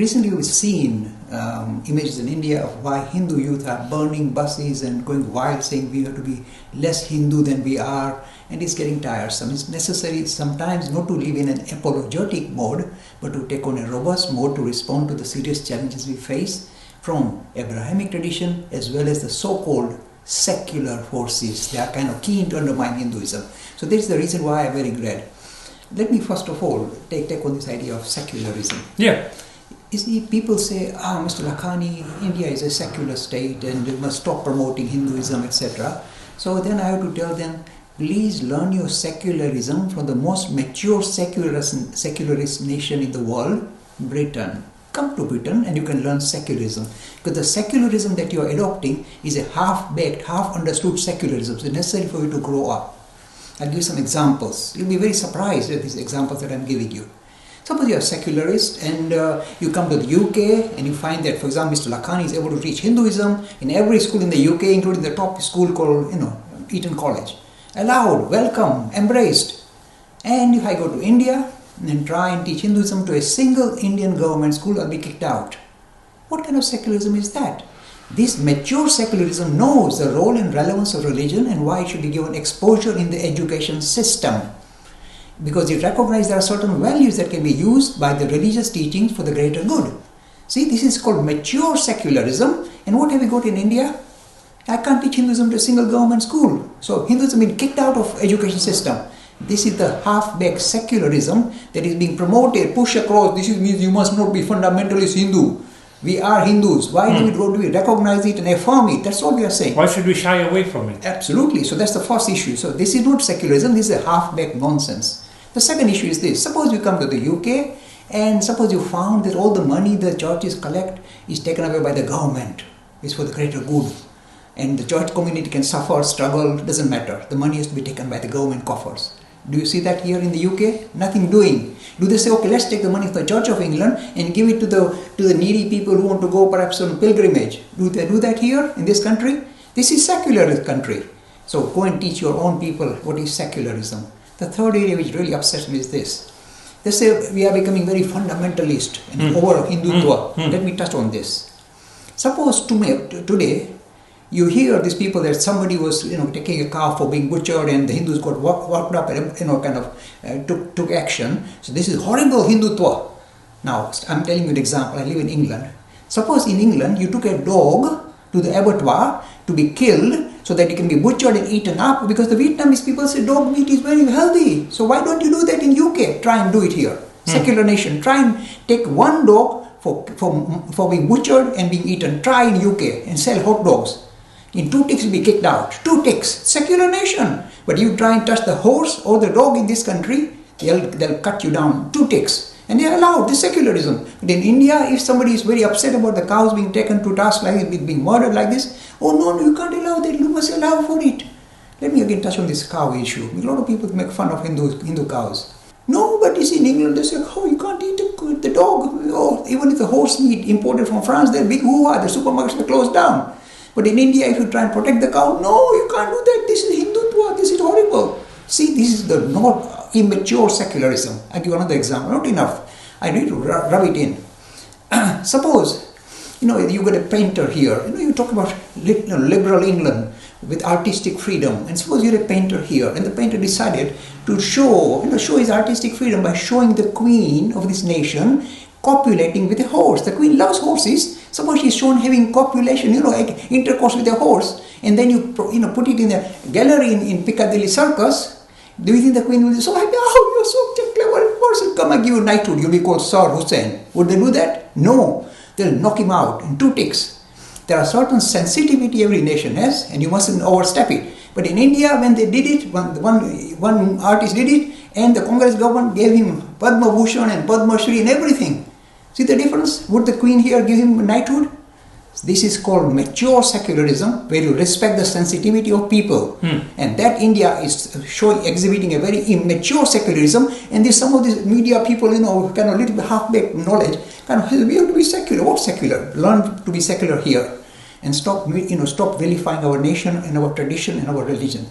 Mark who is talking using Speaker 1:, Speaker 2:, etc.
Speaker 1: Recently we've seen images in India of why Hindu youth are burning buses and going wild saying we have to be less Hindu than we are, and it's getting tiresome. It's necessary sometimes not to live in an apologetic mode but to take on a robust mode to respond to the serious challenges we face from Abrahamic tradition as well as the so-called secular forces. They are kind of keen to undermine Hinduism. So this is the reason why I'm very glad. Let me first of all take on this idea of secularism.
Speaker 2: Yeah.
Speaker 1: You see, people say, Mr. Lakhani, India is a secular state and we must stop promoting Hinduism, etc. So then I have to tell them, please learn your secularism from the most mature secularist nation in the world, Britain. Come to Britain and you can learn secularism. Because the secularism that you are adopting is a half-baked, half-understood secularism. So it's necessary for you to grow up. I'll give you some examples. You'll be very surprised at these examples that I'm giving you. Suppose you're a secularist and you come to the UK and you find that, for example, Mr. Lakhani is able to teach Hinduism in every school in the UK, including the top school called, Eton College. Allowed, welcome, embraced. And if I go to India and try and teach Hinduism to a single Indian government school, I'll be kicked out. What kind of secularism is that? This mature secularism knows the role and relevance of religion and why it should be given exposure in the education system. Because it recognizes there are certain values that can be used by the religious teachings for the greater good. See, this is called mature secularism. And what have we got in India? I can't teach Hinduism to a single government school. So Hinduism has been kicked out of education system. This is the half-baked secularism that is being promoted, pushed across. This means you must not be fundamentalist Hindu. We are Hindus. Why do we recognize it and affirm it? That's all we are saying.
Speaker 2: Why should we shy away from it?
Speaker 1: Absolutely. So that's the first issue. So this is not secularism. This is a half-baked nonsense. The second issue is this. Suppose you come to the UK and suppose you found that all the money the churches collect is taken away by the government. It's for the greater good. And the church community can suffer, struggle, doesn't matter. The money has to be taken by the government coffers. Do you see that here in the UK? Nothing doing. Do they say, okay, let's take the money of the Church of England and give it to the needy people who want to go perhaps on pilgrimage? Do they do that here in this country? This is secular country. So go and teach your own people what is secularism. The third area which really upsets me is this. They say we are becoming very fundamentalist and over Hindutva. Let me touch on this. Suppose today you hear these people that somebody was taking a cow for being butchered and the Hindus got worked up and took action. So this is horrible Hindutva. Now I'm telling you an example. I live in England. Suppose in England you took a dog to the abattoir to be killed so that it can be butchered and eaten up, because the Vietnamese people say dog meat is very healthy. So why don't you do that in UK? Try and do it here. Secular nation. Try and take one dog for being butchered and being eaten. Try in UK and sell hot dogs. In 2 ticks you'll be kicked out. 2 ticks. Secular nation. But you try and touch the horse or the dog in this country, they'll cut you down. 2 ticks. And they are allowed. This secularism. But in India, if somebody is very upset about the cows being taken to task like this, being murdered like this, oh no, you can't allow that. You must allow for it. Let me again touch on this cow issue. A lot of people make fun of Hindu cows. No, but you see in England they say, oh, you can't eat the dog. Oh, even if the horse meat imported from France, they're big hoo-ha. The supermarkets are closed down. But in India, if you try and protect the cow, no, you can't do that. This is Hindutva. This is horrible. See, this is the not immature secularism. I'll give another example. Not enough. I need to rub it in. Suppose, you got a painter here. You talk about liberal England with artistic freedom. And suppose you're a painter here, and the painter decided to show his artistic freedom by showing the queen of this nation copulating with a horse. The queen loves horses. Suppose she's shown having copulation, intercourse with a horse, and then you put it in a gallery in Piccadilly Circus. Do you think the queen will be so happy? Oh, you're so clever person. Come and give you knighthood. You'll be called Sir Hussain. Would they do that? No. They'll knock him out in 2 ticks. There are certain sensitivity every nation has, and you mustn't overstep it. But in India, when they did it, one artist did it, and the Congress government gave him Padma Bhushan and Padma Shri and everything. See the difference? Would the queen here give him knighthood? This is called mature secularism, where you respect the sensitivity of people. And that India is exhibiting a very immature secularism. And some of these media people, kind of little bit half-baked knowledge, we have to be secular. What secular? Learn to be secular here. And stop vilifying our nation and our tradition and our religion.